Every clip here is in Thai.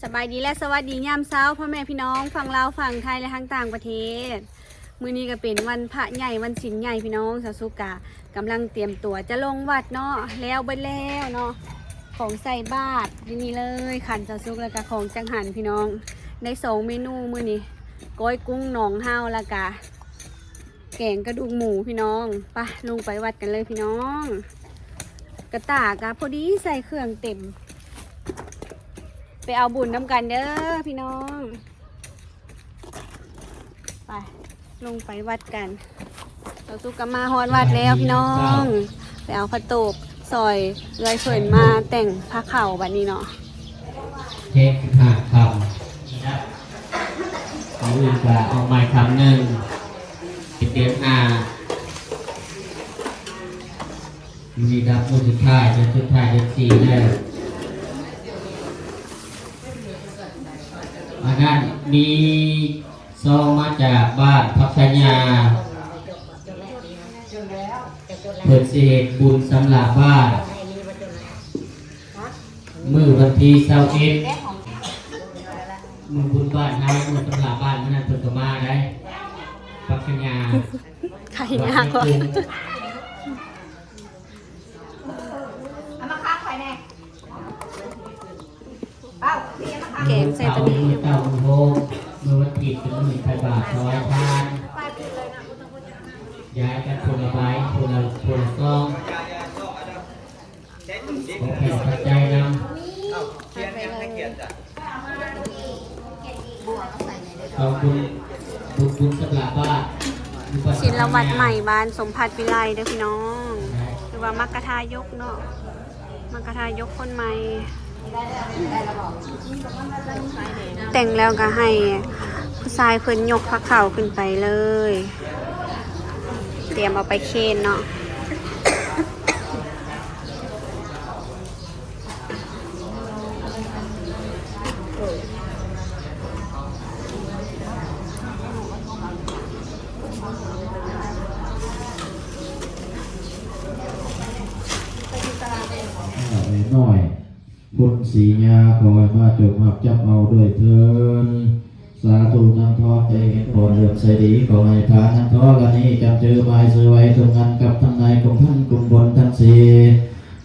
สบายดีและสวัสดียามเช้าพ่อแม่พี่น้องฝั่งลาวฝั่งไทยและทั้งต่างประเทศมื้อนี้ก็เป็นวันพระใหญ่วันศีลใหญ่พี่น้องสาวสุกากำลังเตรียมตัวจะลงวัดเนาะแล้วเบิดแล้วเนาะของใส่บาตรนี่เลยขันสาวสุกแล้วก็ของจังหันพี่น้องใน2เมนูมื้อนี้ก้อยกุ้งหนองห้าวแล้วก็แกงกระดูกหมูพี่น้องไปลงไปวัดกันเลยพี่น้องกระตากะพอดีใส่เครื่องเต็มไปเอาบุญน้ำกันเด้อพี่น้องไปลงไปวัดกันเราสู้กันมาฮอดวัดแล้วพี่น้องไปเอาพระโตบซอยเลยเพิ่นมาแต่งพระเข่าบัดนี้เนาะเช็คหักคำเอาอีกว่าเอาไม้คำหนึ่งติดเดือนมีดับมือสุดท้ายเดือนสุดท้ายเดือน4แล้วอันนั้นมีซองมาจากบ้านพัทยาเปิดเศษบุญสำหรับบ้านมือวันที่21มือบุญบ้านให้มือสำหรับบ้านมันนั่นเปิดกมาได้พัทยาไข่ยากกว่าแกงใส่ตะนีเต่าโฮมือวันผิดเป็นมือไทยบาทร้อยทานย้ายกันคนละใบคนละซองขอแผ่ปัจจัยนำเอาบุญสำหรับบ้านศิลวัดใหม่บ้านสมพัฒน์วิไลเด้อพี่น้องหรือว่ามักกะทายกเนาะมักกะทายกคนใหม่แต่งแล้วก็ให้ผู้ชายเพิ่นยกพระเข่าขึ้นไปเลยเตรียมเอาไปเคนเนาะหน่อยบุญสีญาคอยมาจงมาจับเอาด้วยเถินสาธุนำทอดใจเห็นผลเรื่องใสดีขอให้ทานนั้นทอละนี้จำเจอไม้ซื้อไว้ตรงนั้นกับทั้งในของท่านกลุ่มบนทั้งสี่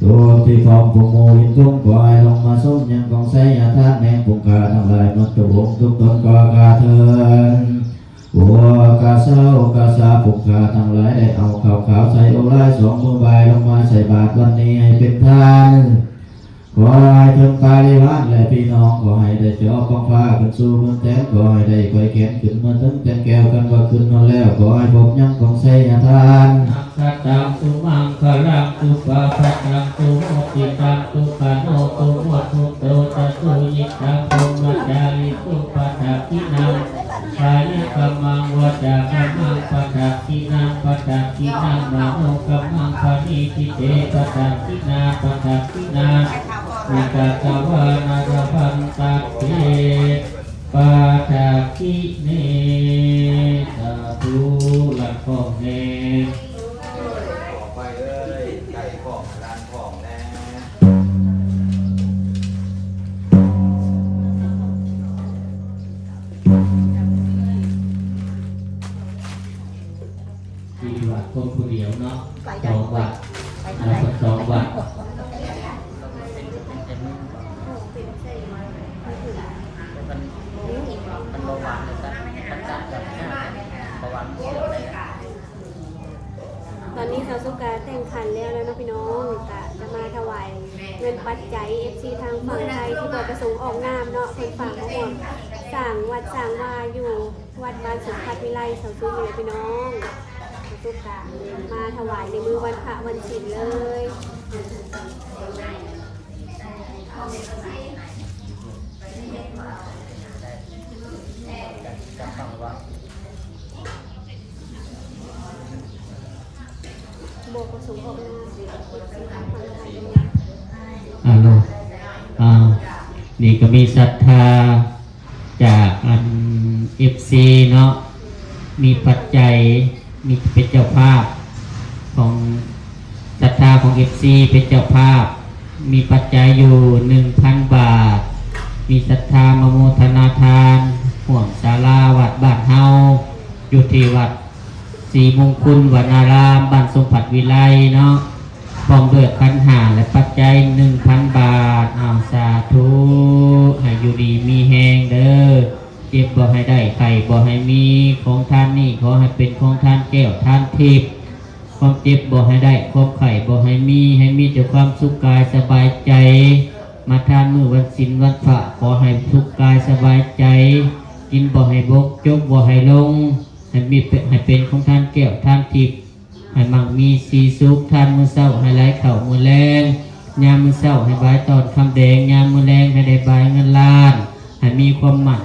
ตัวที่ฟองผงโมหินทุ่งก่อยลงมาส้มยังกองใส่ยาธาตุแมงปุงกาทั้งหลายมันตุวงทุกตนก่อกาเถินหัวกาเศร้ากาสาปุงกาทั้งหลายได้เอาข่าวขาวใส่โอไล2 มือใบลงมาใส่บาตรวันนี้ให้เป็นทานขอให้เพิ่มกาลิวัฒน์และพี่น้องขอให้ได้เจาะกองฟ้าขึ้นสู่เมืองแจ้งขอให้ได้ก้อยแขนขึ้นมาถึงแจ้งแก้วกันว่าขึ้นนอนแล้วขอให้พบยังของเสียทานสัตตังตุมังคลังตุปะพัตังตุโมติตังตุปะโนตุโมตุโตตะตุยิตังตุมัจจาริตุปัฏฐากินังกายกัมมังวาจากัมมังปัฏฐากินังปัฏฐากินังมโนกัมมังปะนิทิเตปัฏฐากินาปัฏฐากินาวิกาตวานาระพันตักเตปัฏฐากิเนสาธุลักของเนไปเลยไก่ของร้านของแน่ที่วัดคนผู้เดียวเนาะ2 วัดแล้วก็2 วัดตอนนี้สาวสุกาแต่งขันแล้วนะพี่น้องจะมาถวายเงินปัจจัย FC ทางฝั่งไทยที่บ่ประสงค์ออกนามเนาะเพิ่นฝากมาห่วงสั่งวัดสั่งว่าอยู่วัดบ้านสมพัฒน์วิไลสาวสุกเลยพี่น้องสาวสุกามาถวายในมือวันพระวันศีลเลยโบกประสงค์ออกนามนี่ก็มีศรัทธาจากFC เนาะมีปัจจัยมีเป็นเจ้าภาพของศรัทธาของ FC เป็นเจ้าภาพมีปัจจัยอยู่ 1,000 บาท มีศรัทธามาโมทนาทานห่วงศาลาวัดบ้านเฮาอยู่ที่วัดศรีมงคลวนารามบ้านสมผัสวิไลเนาะพร้อมด้วยขันหาและปัจจัย 1,000 บาทเอาสาธุให้อยู่ดีมีแหงเด้อเจ็บบ่ให้ได้ไข้บ่ให้มีของท่านนี่ขอให้เป็นของท่านแก้วท่านทิพย์ความเจ็บบ่ให้ได้ความไข้บ่ให้มีแต่ความสุขกายสบายใจมาทานมื้อวันศีลวันพระขอให้สุขกายสบายใจกินบ่ให้บกจกบ่ให้ลงให้เป็นของท่านแก้วท่านทิพย์ให้มั่งมีสีสุขท่านมื้อเช้าให้ไหลเข้ามื้อแลงยามมื้อเช้าให้บายตอนคำแดงยามมื้อแลงให้ได้บายเงินล้านให้มีความหมั่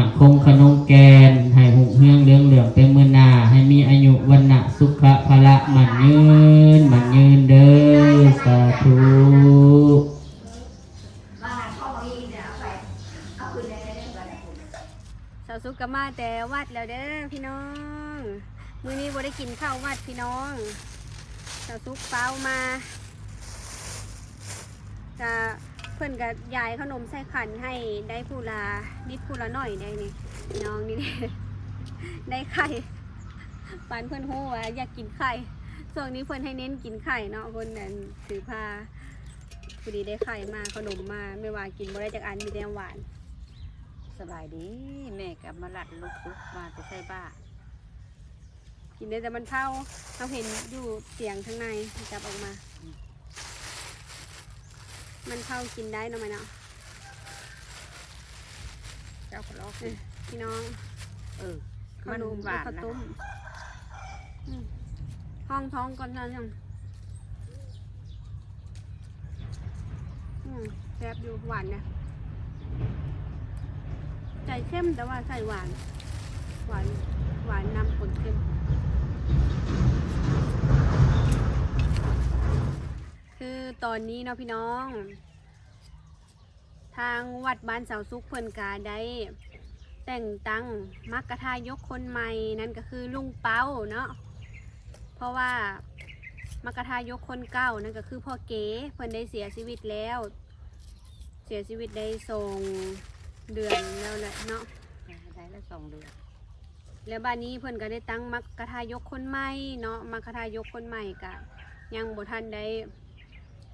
นคงขนงแกนให้หุ่งเฮืองเหลืองไปเมื่อหน้าให้มีอายุวันนะสุขะพละมั่นยืนเด้อสาธุสาวสุกก็มาแต่วัดแล้วเด้อพี่น้องมื้อนี้บ่ได้กินข้าววัดพี่น้องสาวสุกเฝ้ามาจะเพิ่นก็ยายขนมใส่ขันให้ได้ผู้ละนิดผู้ละหน่อยได้นี่พี่น้องนี่ ได้ไข่ปานเพิ่นฮู้ว่าอยากกินไข่ช่วงนี้เพิ่นให้เน้นกินไข่เนาะเพิ่นนั่นถือผ้าพอดีได้ไข่มาขนมมาไม่ว่ากินบ่ได้จากอันมีแต่หวานสบายดีแม่กับมาลัดลูกซุกมาจะใส่บ้ากินได้แต่มันเข้าเราเห็นอยู่เสียงข้างในจับออกมามันเข้ากินได้เนาะไหมเนาะเจ้าขลอกพี่น้องมันหวานนะห้องท้องก่อนนะยังแซ่บอยู่หวานนะใจเข้มแต่ว่าใส่หวานนำผลเข้มคือตอนนี้เนาะพี่น้องทางวัดบ้านเสาซุกเพิ่นกาได้แต่งตั้งมักกะทายกคนใหม่นั่นก็คือลุงเป้าเนาะเพราะว่ามักกะทายกคนเก่านั่นก็คือพ่อเก๋เพิ่นได้เสียชีวิตแล้วเสียชีวิตได้2 เดือนแล้วแหละเนาะได้แล้ว2 เดือนแล้วบ้านนี้เพิ่นก็ได้ตั้งมักกะทายกคนใหม่เนาะมักกะทายกคนใหม่ก็ยังบ่ทันได้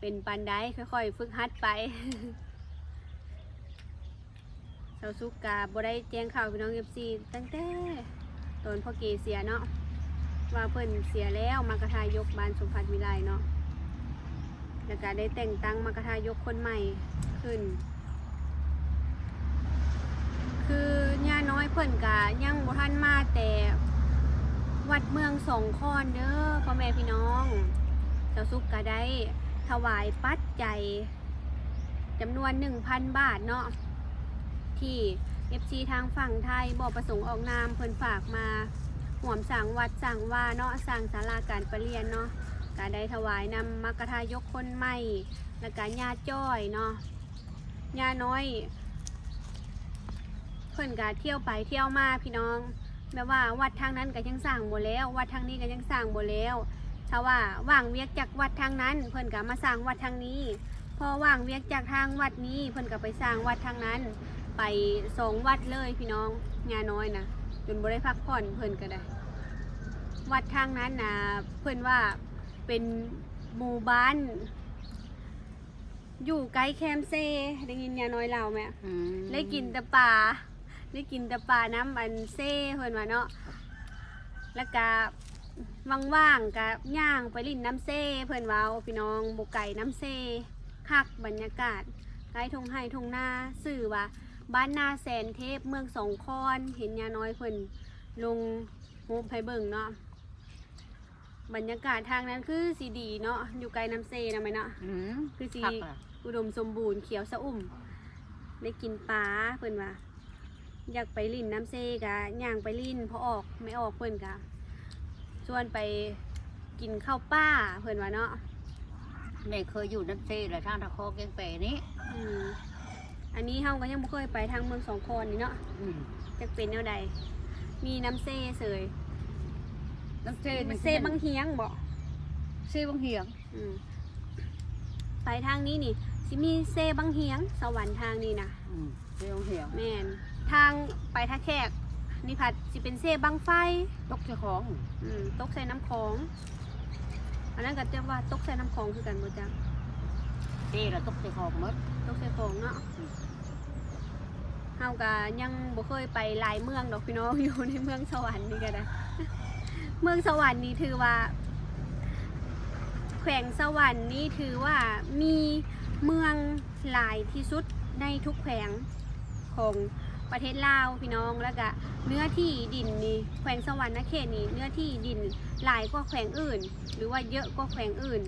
เป็นปานใดค่อยๆฝึกหัดไป เสาซุกกาบ่ได้แจ้งข่าวพี่น้อง FC ตั้งแต่ตอนพ่อเกเสียเนาะว่าเพิ่นเสียแล้วมักกะทายกบ้านสมพัฒน์วิไลเนาะแล้วก็ได้แต่งตั้งมักกะทายกคนใหม่ขึ้นคือย่าน้อยเพิ่นกะยังบ่ทันมาแต่วัดเมืองสองคอนเด้อพ่อแม่พี่น้องเจ้าซุกก็ได้ถวายปัจจัยจำนวน 1,000 บาทเนาะที่ FC ทางฝั่งไทยบ่ประสงค์ออกนามเพิ่นฝากมาห่วมสร้างวัดสร้างว่าเนาะสร้างศาลาการประเรียนเนาะก็ได้ถวายนำมักกะทายกคนใหม่แล้วก็ญาจ้อยเนาะญาน้อยเพิ่นก็เที่ยวไปเที่ยวมาพี่น้องแบบว่าวัดทางนั้นก็ยังสร้างบ่แล้ววัดทางนี้ก็ยังสร้างบ่แล้วถ้าว่าว่างเวียกจากวัดทางนั้นเพิ่นก็มาสร้างวัดทางนี้พอว่างเวียกจากทางวัดนี้เพิ่นก็ไปสร้างวัดทางนั้นไป2 วัดเลยพี่น้องญาน้อยนะจนบ่ได้พักผ่อนเพิ่นก็ได้วัดทางนั้นนะเพิ่นว่าเป็นหมู่บ้านอยู่ใกล้แคมเซ่ได้ยินญาน้อยเล่าไหมได้กินแต่ปลาน้ำอันเซ่เพิ่นว่าเนาะแล้วก็ว่างๆก็ย่างไปลิ้นน้ำเซ่เพิ่นว่าพี่น้องบ่ไก่น้ำเซ่คักบรรยากาศใกล้ทงไห้ทงนาสื่อว่าบ้านนาแสนเทพเมืองสองคอนเห็นญาน้อยเพิ่นลงรูปให้เบิ่งเนาะบรรยากาศทางนั้นคือสีดีเนาะอยู่ไกลน้ำเซ่นะไหมเนาะคือสีอุดมสมบูรณ์เขียวสะอุ่มได้กินปลาเพิ่นว่าอยากไปลิ้นน้ำเซ่กะย่างไปลิ้นพอออกไม่ออกเพิ่นกะชวนไปกินข้าวป้าเพิ่นว่าเนาะแม่เคยอยู่น้ำเซ่และทางตะคอแกงแปนี้อันนี้เฮาก็ยังบ่เคยไปทางเมืองสองคอนนี่เนาะจะเป็นแนวใดมีน้ำเซ่เสยน้ำเซ่บางเฮียงบ่เซ่บางเฮียงไปทางนี้นี่สิมีเซ่บางเฮียงสวรรค์ทางนี้นะ เสียงเหี่ยว แม่นทางไปท่าแขกนี่ผัดสิเป็นเซบังไฟ ตกเจ้าของ ตกใส่น้ำของอันนั้นก็จะว่าตกใส่น้ำของคือกันบ่จัง เจ้ละตกเจ้าของหมด ตกใส่ของเนาะเฮาก็ยังบ่เคยไปหลายเมืองดอกพี่น้อง อยู่ในเมืองสวรรค์นี่ก็ได้ เมืองสวรรค์นี่ถือว่า แขวงสวรรค์นี่ถือว่ามีเมืองหลายที่สุดในทุกแขวงของประเทศลาวพี่น้องแล้วก็เนื้อที่ดินนี่แขวงสวรรค์เขตนี่เนื้อที่ดินหลายกว่าแขวงอื่น หรือว่าเยอะกว่าแขวงอื่น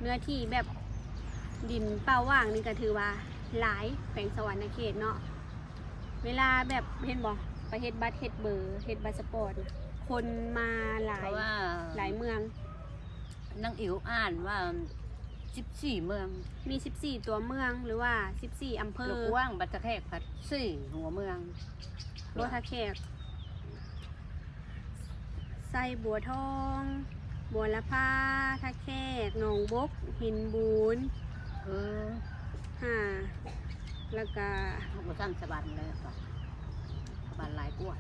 เนื้อที่แบบดินเปล่าว่างนี่ก็ถือว่าหลายแขวงสวรรค์เขตเนาะเวลาแบบเห็นบ่ไปเฮ็ดบัตรเฮ็ดเบอร์เฮ็ดบัตรสปอร์ตน่ะคนมาหลา เพ ย ราะว่า หลายเมือง นางอิ๋วอ่านว่า14เมือง มี 14 ตัวเมืองหรือว่า 14 อำเภ ลู อก ว่างบัตรแขกผัด4หัวเมือง บัวทะแขกไส้บัวทอง บัวละพาทะแขกหนองบก หินบูน เออ แล้วก็ บ่สั่งสบันเลยค่ะสบันหลายกว่า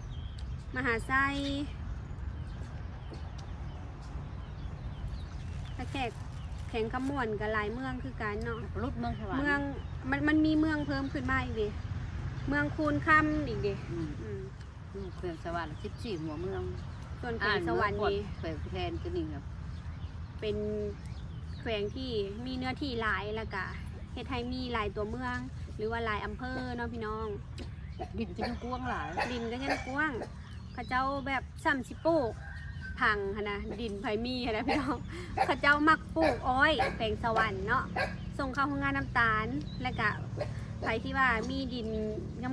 ม หาไส้ทะแขกแข็งขมวนกับหลายเมืองคือกันเนาะ รุดเมืองสวรรค์ เมืองมันมีเมืองเพิ่มขึ้นมาอีกดิเมืองคูนคำอีกดิ อืม อืม แขวงสวรรค์14หัวเมือง ส่วนแขวงสวรรค์นี่ แขวงแทนก็นี่ครับ เป็นแขวงที่มีเนื้อที่หลายแล้วก็เฮ็ดให้มีหลายตัวเมือง หรือว่าหลายอำเภอเนาะพี่น้อง ดินก็ยังกว้างหลาย ดินก็ยังกว้างเขาเจ้าแบบซ้ำสิปลูกพังหั้นนะดินไผมีหั้นนะพี่น้องเขาเจ้ามักปลูกอ้อยแขวงสวรรค์เนาะส่งเข้าโรงงานน้ำตาลแล้วก็ไผที่ว่ามีดิน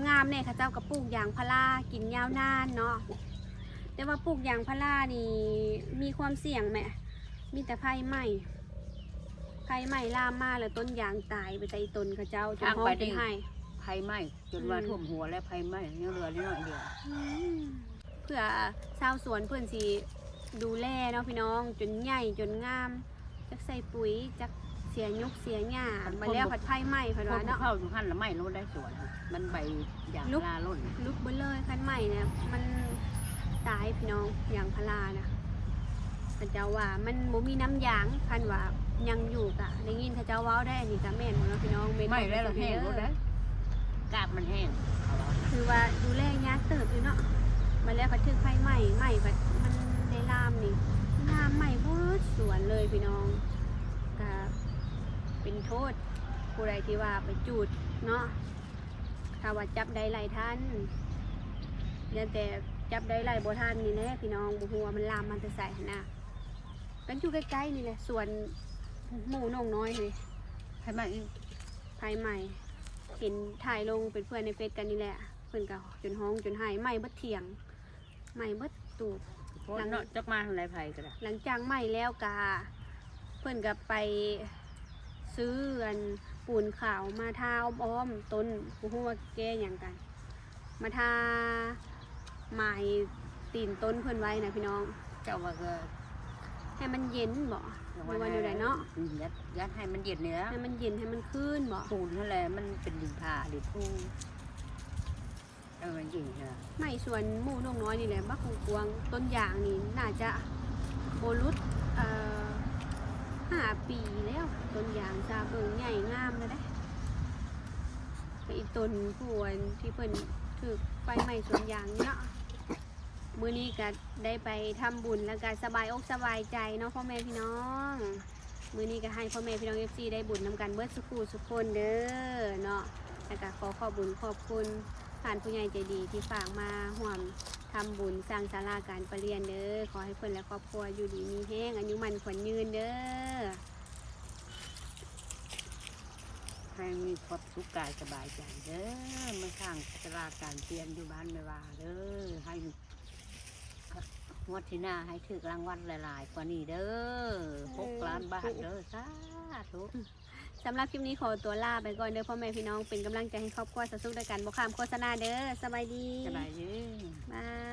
งามๆเนี่ยเขาเจ้าก็ปลูกยางพารากินยาวนานเนาะแต่ว่าปลูกยางพารานี่มีความเสี่ยงแหมมีแต่ไฟไหม้ลามมาแล้วต้นยางตายไปแต่อีต้นเขาเจ้าจนห้องเป็นไห้ ไฟไหม้จนว่าท่วมหัวและไฟไหม้ยังเหลือนิดหน่อยเดียว เพื่อชาวสวนเพื่อนสิดูแลเนาะพี่น้องจนใหญ่จนงามจักใส่ปุ๋ยจักเสียยุกเสียหญ้ามาแล้วผัดไผ่ไหม้ผัด พ ว่า อ เนาะ เข้าอยู่หันละไหม้ลดได้สวนมันใบอย่างลาล่น ลุกเบลเลยคันใหม่เนี่ยมันตายพี่น้องอย่างพารานะเขาเจ้าว่ามันบ่มีน้ำยางคันว่ายังอยู่กะได้ยินเขาเจ้าเว้าได้อันนี้กะแม่นหมดเนาะพี่น้องเน ไหม้แล้วแห้งลดได้กาบมันแห้ง คือว่าดูแลยากเติบอยู่เนาะมาแล้วผัดถึกไผ่ไหม้ผัดมันได้ลามนี่ลามไหม้เบิดสวนเลยพี่น้องก็เป็นโทษผู้ใดที่ว่าไปจูดเนาะถ้าว่าจับได้หลายท่านอย่าแต่จับได้หลายบ่ทันนี่แหละพี่น้องบ่ฮู้ว่ามันลามมันจะใส่นะกันอยู่ใกล้ๆนี่แหละสวนหมู่น้องน้อยเลย ไฟไหม้ ไผ่ใหม่เห็นถ่ายลงเป็นเพื่อนในเฟซกันนี่แหละเพื่อนก็จนห้องจนหายไหม้เบิดเถียงไหม้เบิดตูบ เพราะเนาะจักมาทางไหนไฟก็ได้ หลังจากไหม้แล้วกาเพื่อนก็ไปซื้ออันปูนขาวมาทาอ้อมๆต้นผู้หัวาแก้อย่างกัน มาทาไม้ตีนต้นเพื่อนไว้นะพี่น้อง เจ้าว่าก็ ให้มันเย็นบ่ไม่ว่าอยู่ไหนเนาะ ยัดให้มันเย็นเนื้อ ให้มันเย็นให้มันขึ้นบ่ ปูนนั่นแหละมันเป็นดินผ่าดินพูมันเย็นเหรอ ไม่ส่วนหมู่นกน้อยนี่แหละบักของกวางต้นยางนี่น่าจะโบรุษ5 ปีแล้วต้นยางซาเบิงใหญ่งามเลยได้ไปอีกต้นผู้อันที่เพิ่นถือไฟไหม้สวนยางนี่เนาะมื้อนี้ก็ได้ไปทำบุญแล้วก็สบายอกสบายใจเนาะพ่อแม่พี่น้องมื้อนี้ก็ให้พ่อแม่พี่น้อง FC ได้บุญนำกันเบิดสุขูสุขคนเด้อเนาะแล้วก็ขอบุญขอบคุณผ่านผู้ใหญ่ใจดีที่ฝากมาห่วมทำบุญสร้างศาลาการประเรียนเด้อขอให้เพิ่นและครอบครัวอยู่ดีมีแห้งอายุมันขวัญยืนเด้อ ให้มีความสุขกายสบายใจเด้อมาสร้างตลาดการเปลี่ยนอยู่บ้านไม่ว่าเด้อให้งวดที่หน้าให้ถือรางวัลหลายๆกว่านี้เด้อ6 ล้านบาทเด้อสาธุ สำหรับคลิปนี้ขอตัวลาไปก่อนเด้อพ่อแม่พี่น้องเป็นกำลังใจให้ครอบครัวสะสุขด้วยกันบ่ข้ามโฆษณาเด้อสบายดี สบายดี บาย